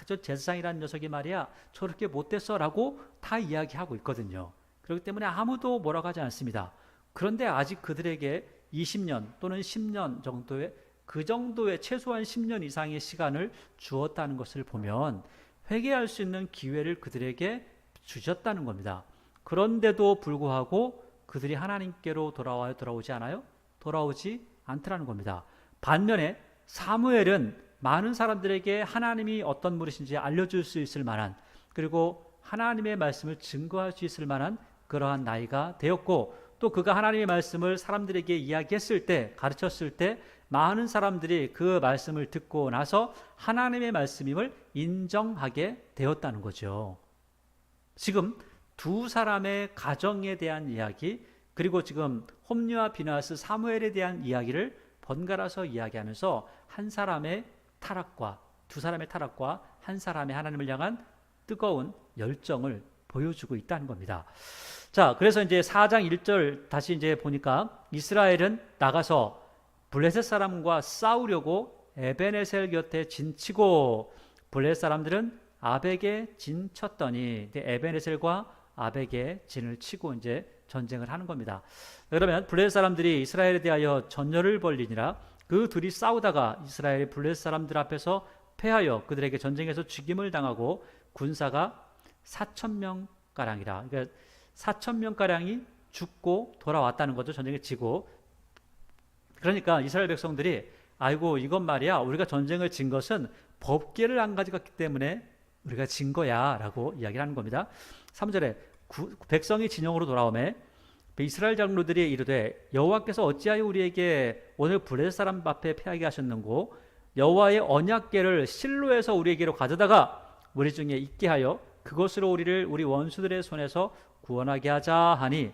저 제사장이라는 녀석이 말이야 저렇게 못됐어 라고 다 이야기하고 있거든요. 그렇기 때문에 아무도 뭐라고 하지 않습니다. 그런데 아직 그들에게 20년 또는 10년 정도의 그 정도의 최소한 10년 이상의 시간을 주었다는 것을 보면 회개할 수 있는 기회를 그들에게 주셨다는 겁니다. 그런데도 불구하고 그들이 하나님께로 돌아오지 않아요? 돌아오지 않더라는 겁니다. 반면에 사무엘은 많은 사람들에게 하나님이 어떤 분이신지 알려줄 수 있을 만한, 그리고 하나님의 말씀을 증거할 수 있을 만한 그러한 나이가 되었고, 또 그가 하나님의 말씀을 사람들에게 이야기했을 때, 가르쳤을 때 많은 사람들이 그 말씀을 듣고 나서 하나님의 말씀임을 인정하게 되었다는 거죠. 지금 두 사람의 가정에 대한 이야기, 그리고 지금 홈리와 비나스, 사무엘에 대한 이야기를 번갈아서 이야기하면서 한 사람의 타락과 두 사람의 타락과 한 사람의 하나님을 향한 뜨거운 열정을 보여주고 있다는 겁니다. 자, 그래서 이제 4장 1절 다시 이제 보니까 이스라엘은 나가서 블레셋 사람과 싸우려고 에벤에셀 곁에 진치고 블레셋 사람들은 아벡에 진쳤더니 에벤에셀과 아벡에 진을 치고 이제 전쟁을 하는 겁니다. 그러면 블레셋 사람들이 이스라엘에 대하여 전열을 벌리니라. 그 둘이 싸우다가 이스라엘이 블레셋 사람들 앞에서 패하여 그들에게 전쟁에서 죽임을 당하고 군사가 4,000명가량이라. 그러니까 4,000명가량이 죽고 돌아왔다는 거죠. 전쟁에 지고. 그러니까 이스라엘 백성들이 아이고 이건 말이야 우리가 전쟁을 진 것은 법궤를 안 가져갔기 때문에 우리가 진 거야 라고 이야기를 하는 겁니다. 3절에 백성이 진영으로 돌아오매 이스라엘 장로들이 이르되 여호와께서 어찌하여 우리에게 오늘 블레셋 사람 앞에 패하게 하셨는고 여호와의 언약궤를 실로에서 우리에게로 가져다가 우리 중에 있게 하여 그것으로 우리를 우리 원수들의 손에서 구원하게 하자 하니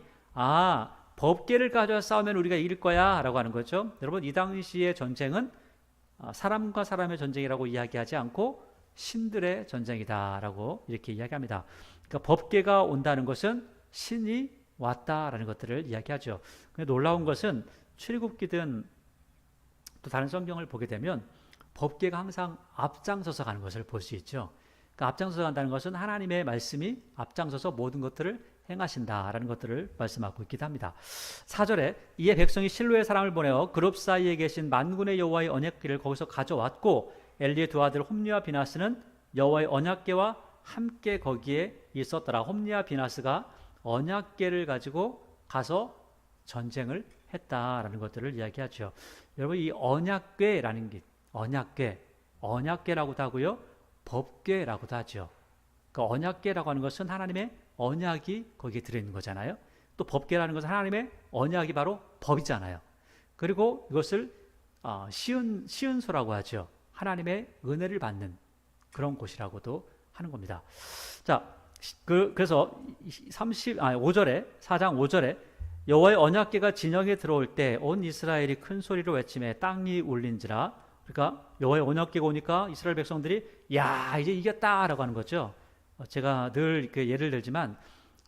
법궤를 가져와 싸우면 우리가 이길 거야 라고 하는 거죠. 여러분, 이 당시의 전쟁은 사람과 사람의 전쟁이라고 이야기하지 않고 신들의 전쟁이다 라고 이렇게 이야기합니다. 그러니까 법궤가 온다는 것은 신이 왔다라는 것들을 이야기하죠. 근데 놀라운 것은 출애굽기든 또 다른 성경을 보게 되면 법궤가 항상 앞장서서 가는 것을 볼 수 있죠. 그러니까 앞장서서 간다는 것은 하나님의 말씀이 앞장서서 모든 것들을 행하신다라는 것들을 말씀하고 있기도 합니다. 4절에 이에 백성이 실로의 사람을 보내어 그룹 사이에 계신 만군의 여호와의 언약궤를 거기서 가져왔고 엘리의 두 아들 홈리와 비나스는 여호와의 언약궤와 함께 거기에 있었더라. 홈리와 비나스가 언약궤를 가지고 가서 전쟁을 했다라는 것들을 이야기하죠. 여러분, 이 언약궤라는 게 언약궤라고도 하고요, 법궤라고도 하죠. 그 언약궤라고 하는 것은 하나님의 언약이 거기에 들어있는 거잖아요. 또 법궤라는 것은 하나님의 언약이 바로 법이잖아요. 그리고 이것을 시은소라고 하죠. 하나님의 은혜를 받는 그런 곳이라고도 하는 겁니다. 자, 그래서 5절에 4장 5절에 여호와의 언약궤가 진영에 들어올 때 온 이스라엘이 큰 소리로 외치매 땅이 울린지라. 그러니까 여호와의 언약궤가 오니까 이스라엘 백성들이 야, 이제 이겼다라고 하는 거죠. 제가 늘 예를 들지만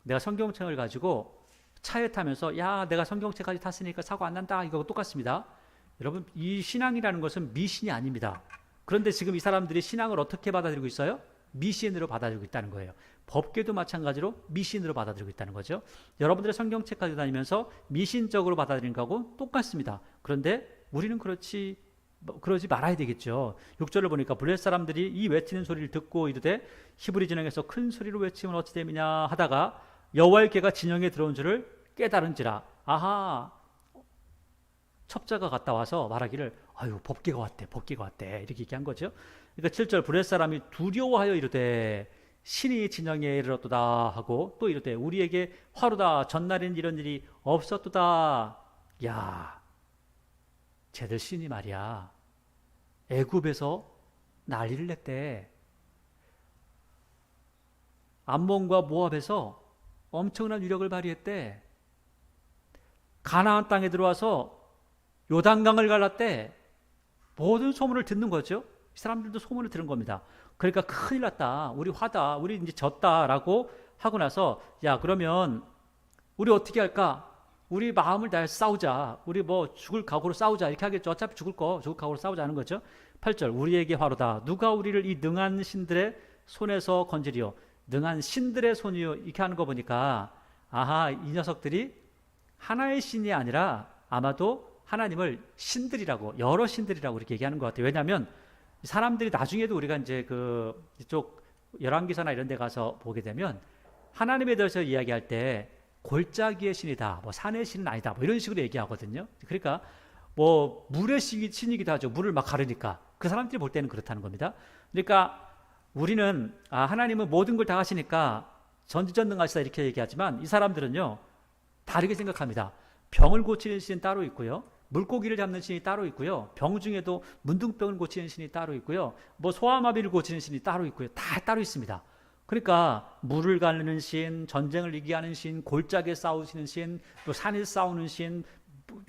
내가 성경책을 가지고 차에 타면서 야, 내가 성경책까지 탔으니까 사고 안 난다, 이거 똑같습니다. 여러분, 이 신앙이라는 것은 미신이 아닙니다. 그런데 지금 이 사람들이 신앙을 어떻게 받아들이고 있어요? 미신으로 받아들이고 있다는 거예요. 법궤도 마찬가지로 미신으로 받아들이고 있다는 거죠. 여러분들의 성경책 가지고 다니면서 미신적으로 받아들이는 거하고 똑같습니다. 그런데 우리는 그러지 말아야 되겠죠. 6절을 보니까 블레셋 사람들이 이 외치는 소리를 듣고 이르되 히브리 진영에서 큰 소리로 외치면 어찌 됨이냐 하다가 여호와의 궤가 진영에 들어온 줄을 깨달은지라. 아하, 첩자가 갔다 와서 말하기를 아유, 법궤가 왔대 이렇게 얘기한 거죠. 그러니까 7절 블레셋 사람이 두려워하여 이르되 신이 진영에 이르렀도다 하고 또 이르되 우리에게 화로다, 전날엔 이런 일이 없었도다. 야, 쟤들 신이 말이야 애굽에서 난리를 냈대. 암몬과 모압에서 엄청난 위력을 발휘했대. 가나안 땅에 들어와서 요단강을 갈랐대. 모든 소문을 듣는 거죠. 이 사람들도 소문을 들은 겁니다. 그러니까 큰일 났다, 우리 화다, 우리 이제 졌다라고 하고 나서 야, 그러면 우리 어떻게 할까? 우리 마음을 다해 싸우자. 우리 뭐 죽을 각오로 싸우자. 이렇게 하겠죠. 어차피 죽을 각오로 싸우자는 거죠. 8절 우리에게 화로다. 누가 우리를 이 능한 신들의 손에서 건지리요. 능한 신들의 손이요. 이렇게 하는 거 보니까 아하, 이 녀석들이 하나의 신이 아니라 아마도 하나님을 신들이라고, 여러 신들이라고 이렇게 얘기하는 것 같아요. 왜냐하면 사람들이 나중에도 우리가 이제 이쪽 열왕기서나 이런 데 가서 보게 되면 하나님에 대해서 이야기할 때 골짜기의 신이다, 뭐 산의 신은 아니다, 뭐 이런 식으로 얘기하거든요. 그러니까 뭐 물의 신이기도 하죠. 물을 막 가르니까 그 사람들이 볼 때는 그렇다는 겁니다. 그러니까 우리는 하나님은 모든 걸 다 하시니까 전지전능하시다 이렇게 얘기하지만 이 사람들은요 다르게 생각합니다. 병을 고치는 신은 따로 있고요, 물고기를 잡는 신이 따로 있고요, 병 중에도 문둥병을 고치는 신이 따로 있고요, 뭐 소아마비를 고치는 신이 따로 있고요, 다 따로 있습니다. 그러니까 물을 가르는 신, 전쟁을 이기게 하는 신, 골짜기에 싸우시는 신, 또 산에서 싸우는 신,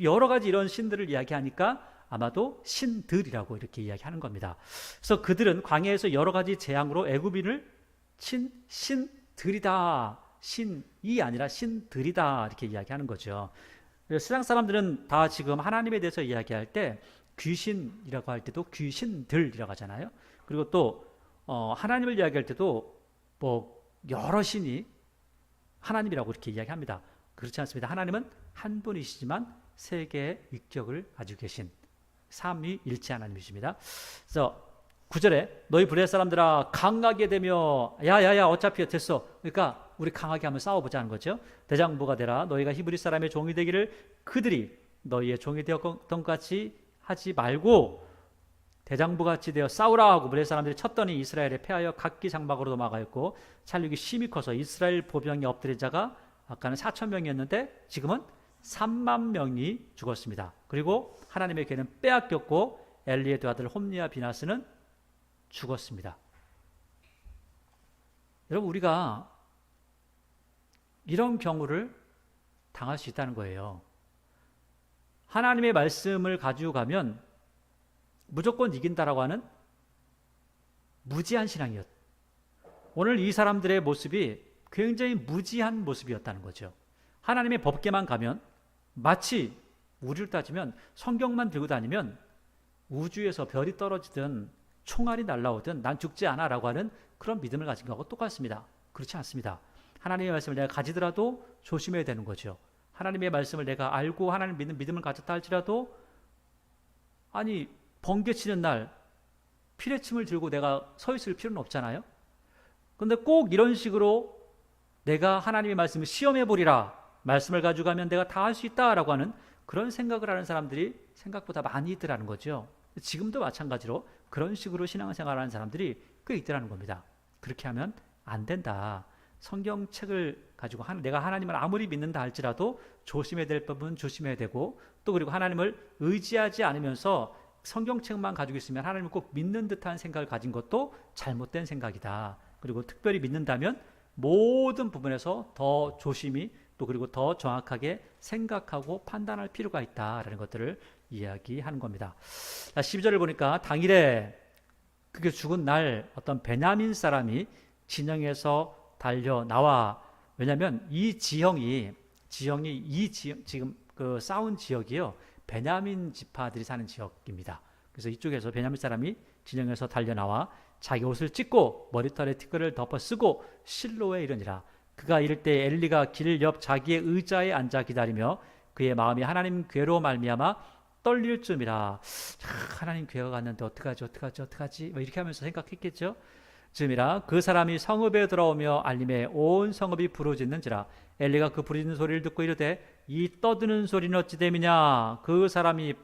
여러 가지 이런 신들을 이야기하니까 아마도 신들이라고 이렇게 이야기하는 겁니다. 그래서 그들은 광야에서 여러 가지 재앙으로 애굽인을 친 신들이다, 신이 아니라 신들이다 이렇게 이야기하는 거죠. 세상 사람들은 다 지금 하나님에 대해서 이야기할 때 귀신이라고 할 때도 귀신들이라고 하잖아요. 그리고 또 하나님을 이야기할 때도 뭐 여러 신이 하나님이라고 이렇게 이야기합니다. 그렇지 않습니다. 하나님은 한 분이시지만 세 개의 위격을 가지고 계신 삼위일체 하나님이십니다. 그래서 9절에 너희 블레셋 사람들아 강하게 되며 야야야 어차피 됐어. 그러니까 우리 강하게 한번 싸워보자 하는 거죠. 대장부가 되라. 너희가 히브리 사람의 종이 되기를 그들이 너희의 종이 되었던 것 같이 하지 말고 대장부같이 되어 싸우라 하고 블레셋 사람들이 쳤더니 이스라엘에 패하여 각기 장막으로 도망하였고 살육이 심히 커서 이스라엘 보병이 엎드린 자가 아까는 4,000명이었는데 지금은 3만 명이 죽었습니다. 그리고 하나님의 궤는 빼앗겼고 엘리의 두 아들 홈리와 비나스는 죽었습니다. 여러분, 우리가 이런 경우를 당할 수 있다는 거예요. 하나님의 말씀을 가지고 가면 무조건 이긴다라고 하는 무지한 신앙이었. 오늘 이 사람들의 모습이 굉장히 무지한 모습이었다는 거죠. 하나님의 법궤만 가면 마치 우리를 따지면 성경만 들고 다니면 우주에서 별이 떨어지든 총알이 날라오든 난 죽지 않아 라고 하는 그런 믿음을 가진 것하고 똑같습니다. 그렇지 않습니다. 하나님의 말씀을 내가 가지더라도 조심해야 되는 거죠. 하나님의 말씀을 내가 알고 하나님 믿는 믿음을 가졌다 할지라도 아니 번개치는 날 피레침을 들고 내가 서 있을 필요는 없잖아요. 그런데 꼭 이런 식으로 내가 하나님의 말씀을 시험해 보리라, 말씀을 가지고 가면 내가 다 할 수 있다라고 하는 그런 생각을 하는 사람들이 생각보다 많이 있더라는 거죠. 지금도 마찬가지로 그런 식으로 신앙생활하는 사람들이 꽤 있더라는 겁니다. 그렇게 하면 안 된다. 성경책을 가지고 내가 하나님을 아무리 믿는다 할지라도 조심해야 될 부분 조심해야 되고, 또 그리고 하나님을 의지하지 않으면서 성경책만 가지고 있으면 하나님을 꼭 믿는 듯한 생각을 가진 것도 잘못된 생각이다. 그리고 특별히 믿는다면 모든 부분에서 더 조심히 또 그리고 더 정확하게 생각하고 판단할 필요가 있다라는 것들을 이야기하는 겁니다. 12절을 보니까 당일에 그게 죽은 날 어떤 베냐민 사람이 진영에서 달려 나와. 왜냐하면 이 지형이 지금 그 싸운 지역이요, 베냐민 지파들이 사는 지역입니다. 그래서 이쪽에서 베냐민 사람이 진영에서 달려 나와 자기 옷을 찢고 머리털에 티끌을 덮어 쓰고 실로에 이르니라. 그가 이를 때 엘리가 길 옆 자기의 의자에 앉아 기다리며 그의 마음이 하나님 궤로 말미암아 떨릴 쯤이라. 하나님 궤가 갔는데 어떡하지 뭐 이렇게 하면서 생각했겠죠. 쯤이라 그 사람이 성읍에 들어오며 알림에 온 성읍이 부르짖는지라. 엘리가 그 부르짖는 소리를 듣고 이르되 이 떠드는 소리는 어찌 됨이냐. 그 사람이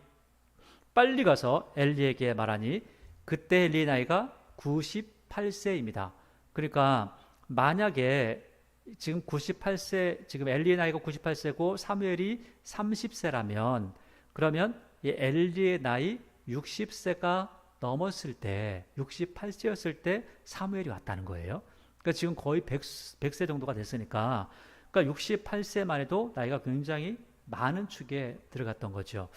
빨리 가서 엘리에게 말하니 그때 엘리의 나이가 98세입니다. 그러니까 만약에 지금 98세, 지금 엘리의 나이가 98세고 사무엘이 30세라면 그러면 이 엘리의 나이 60세가 넘었을 때, 68세였을 때 사무엘이 왔다는 거예요. 그러니까 지금 거의 100세 정도가 됐으니까, 그러니까 68세만 해도 나이가 굉장히 많은 축에 들어갔던 거죠.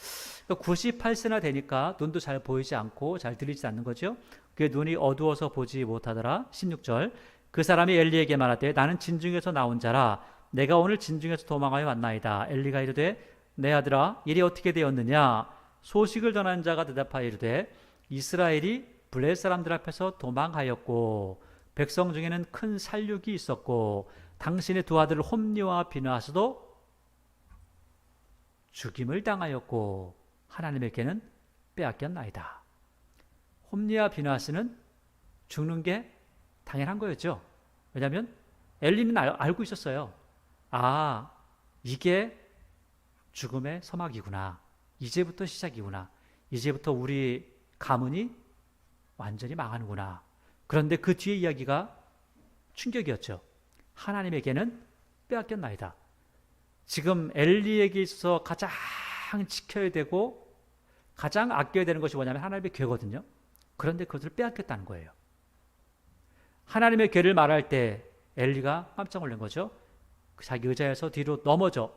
그러니까 98세나 되니까 눈도 잘 보이지 않고 잘 들리지 않는 거죠. 그의 눈이 어두워서 보지 못하더라. 16절 그 사람이 엘리에게 말하되 나는 진중에서 나온 자라. 내가 오늘 진중에서 도망하여 왔나이다. 엘리가 이르되 내 아들아 일이 어떻게 되었느냐. 소식을 전하는 자가 대답하여 이르되 이스라엘이 블레셋 사람들 앞에서 도망하였고 백성 중에는 큰 살육이 있었고 당신의 두 아들 홈리와 비느하스도 죽임을 당하였고 하나님에게는 빼앗겼나이다. 홈리와 비느하스는 죽는 게 당연한 거였죠. 왜냐하면 엘리는 알고 있었어요. 아, 이게 죽음의 서막이구나. 이제부터 시작이구나. 이제부터 우리 가문이 완전히 망하는구나. 그런데 그 뒤에 이야기가 충격이었죠. 하나님에게는 빼앗겼나이다. 지금 엘리에게 있어서 가장 지켜야 되고 가장 아껴야 되는 것이 뭐냐면 하나님의 궤거든요. 그런데 그것을 빼앗겼다는 거예요. 하나님의 궤를 말할 때 엘리가 깜짝 놀란 거죠. 자기 의자에서 뒤로 넘어져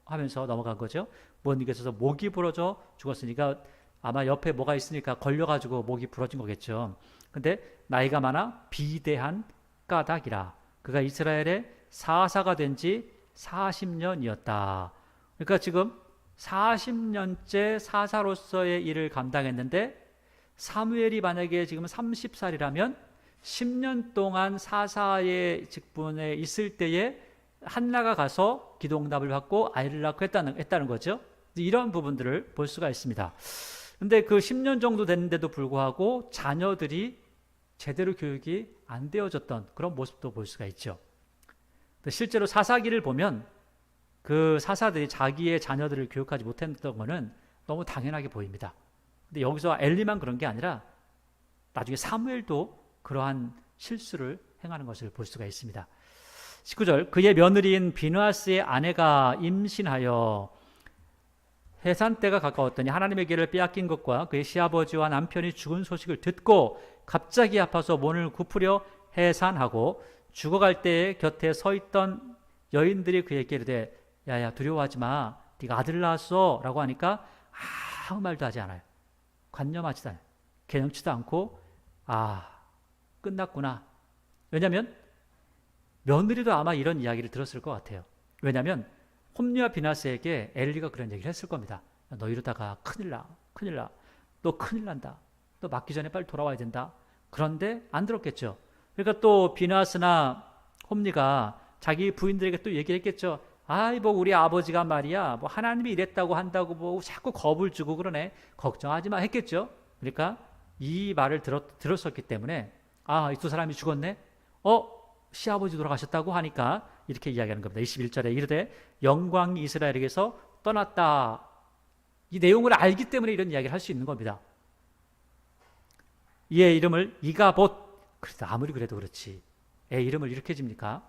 하면서 넘어간 거죠. 뭔 일이 있어서 목이 부러져 죽었으니까 아마 옆에 뭐가 있으니까 걸려가지고 목이 부러진 거겠죠. 근데 나이가 많아 비대한 까닭이라. 그가 이스라엘의 사사가 된 지 40년이었다. 그러니까 지금 40년째 사사로서의 일을 감당했는데 사무엘이 만약에 지금 30살이라면 10년 동안 사사의 직분에 있을 때에 한나가 가서 기도응답을 받고 아이를 낳고 했다는 거죠. 이런 부분들을 볼 수가 있습니다. 근데 그 10년 정도 됐는데도 불구하고 자녀들이 제대로 교육이 안 되어졌던 그런 모습도 볼 수가 있죠. 실제로 사사기를 보면 그 사사들이 자기의 자녀들을 교육하지 못했던 것은 너무 당연하게 보입니다. 근데 여기서 엘리만 그런 게 아니라 나중에 사무엘도 그러한 실수를 행하는 것을 볼 수가 있습니다. 19절 그의 며느리인 비느하스의 아내가 임신하여 해산 때가 가까웠더니 하나님의 길을 빼앗긴 것과 그의 시아버지와 남편이 죽은 소식을 듣고 갑자기 아파서 몸을 굽으려 해산하고 죽어갈 때에 곁에 서 있던 여인들이 그에게 이르되 야야 두려워하지 마. 네가 아들 낳았어 라고 하니까 아무 말도 하지 않아요. 관념하지도 않아요. 개념치도 않고 끝났구나. 왜냐하면 며느리도 아마 이런 이야기를 들었을 것 같아요. 왜냐하면 홈리와 비느하스에게 엘리가 그런 얘기를 했을 겁니다. 너 이러다가 큰일 나. 너 큰일 난다. 너 맞기 전에 빨리 돌아와야 된다. 그런데 안 들었겠죠. 그러니까 또 비나스나 홈리가 자기 부인들에게 또 얘기를 했겠죠. 아이 뭐 우리 아버지가 말이야 뭐 하나님이 이랬다고 한다고 뭐 자꾸 겁을 주고 그러네. 걱정하지 마 했겠죠. 그러니까 이 말을 들었었기 때문에 아, 이 두 사람이 죽었네. 시아버지 돌아가셨다고 하니까 이렇게 이야기하는 겁니다. 21절에 이르되 영광이 이스라엘에게서 떠났다. 이 내용을 알기 때문에 이런 이야기를 할 수 있는 겁니다. 이의 이름을 이가봇. 그래도 아무리 그래도 그렇지. 애 이름을 이렇게 집니까?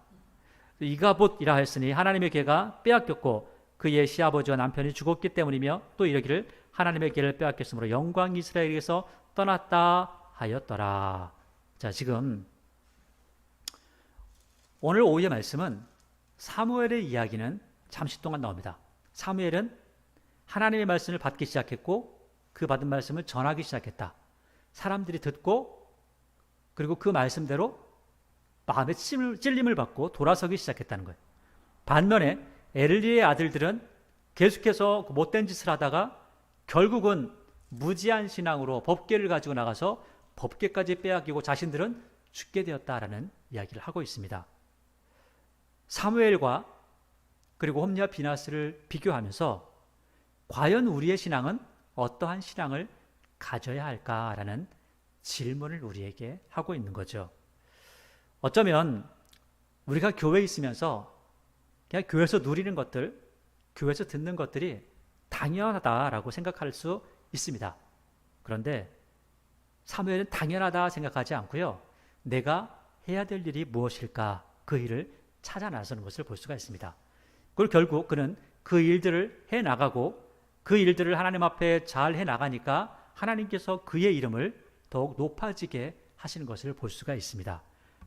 이가봇이라 했으니 하나님의 계가 빼앗겼고 그의 시아버지와 남편이 죽었기 때문이며 또 이르기를 하나님의 계를 빼앗겼으므로 영광이 이스라엘에게서 떠났다 하였더라. 자, 지금 오늘 오후의 말씀은 사무엘의 이야기는 잠시 동안 나옵니다. 사무엘은 하나님의 말씀을 받기 시작했고 그 받은 말씀을 전하기 시작했다. 사람들이 듣고 그리고 그 말씀대로 마음에 찔림을 받고 돌아서기 시작했다는 거예요. 반면에 엘리의 아들들은 계속해서 못된 짓을 하다가 결국은 무지한 신앙으로 법궤를 가지고 나가서 법궤까지 빼앗기고 자신들은 죽게 되었다라는 이야기를 하고 있습니다. 사무엘과 그리고 홈리와 비나스를 비교하면서 과연 우리의 신앙은 어떠한 신앙을 가져야 할까라는 질문을 우리에게 하고 있는 거죠. 어쩌면 우리가 교회에 있으면서 그냥 교회에서 누리는 것들, 교회에서 듣는 것들이 당연하다라고 생각할 수 있습니다. 그런데 사무엘은 당연하다 생각하지 않고요. 내가 해야 될 일이 무엇일까 그 일을 찾아 나서는 것을 볼 수가 있습니다. 그리고 결국 그는 그 일들을 해나가고 그 일들을 하나님 앞에 잘 해나가니까 하나님께서 그의 이름을 더욱 높아지게 하시는 것을 볼 수가 있습니다.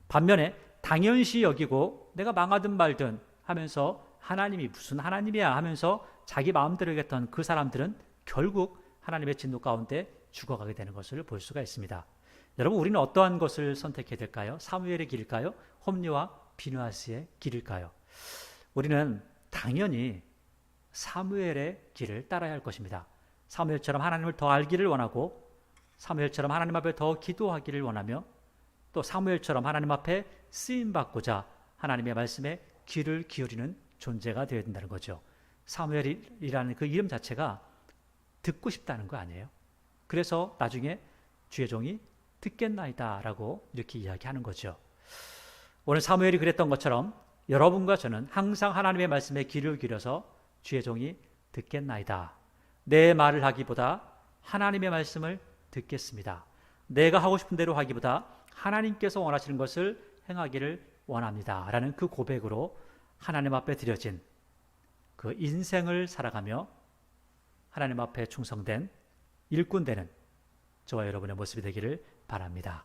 반면에 당연시 여기고 내가 망하든 말든 하면서 하나님이 무슨 하나님이야 하면서 자기 마음대로 했던 그 사람들은 결국 하나님의 진노 가운데 죽어가게 되는 것을 볼 수가 있습니다. 여러분, 우리는 어떠한 것을 선택해야 될까요? 사무엘의 길일까요? 홈리와 비느하스의 길일까요? 우리는 당연히 사무엘의 길을 따라야 할 것입니다. 사무엘처럼 하나님을 더 알기를 원하고 사무엘처럼 하나님 앞에 더 기도하기를 원하며 또 사무엘처럼 하나님 앞에 쓰임받고자 하나님의 말씀에 귀를 기울이는 존재가 되어야 된다는 거죠. 사무엘이라는 그 이름 자체가 듣고 싶다는 거 아니에요? 그래서 나중에 주의 종이 듣겠나이다 라고 이렇게 이야기하는 거죠. 오늘 사무엘이 그랬던 것처럼 여러분과 저는 항상 하나님의 말씀에 귀를 기울여서 주의 종이 듣겠나이다. 내 말을 하기보다 하나님의 말씀을 듣겠습니다. 내가 하고 싶은 대로 하기보다 하나님께서 원하시는 것을 행하기를 원합니다. 라는 그 고백으로 하나님 앞에 드려진 그 인생을 살아가며 하나님 앞에 충성된 일꾼 되는 저와 여러분의 모습이 되기를 바랍니다.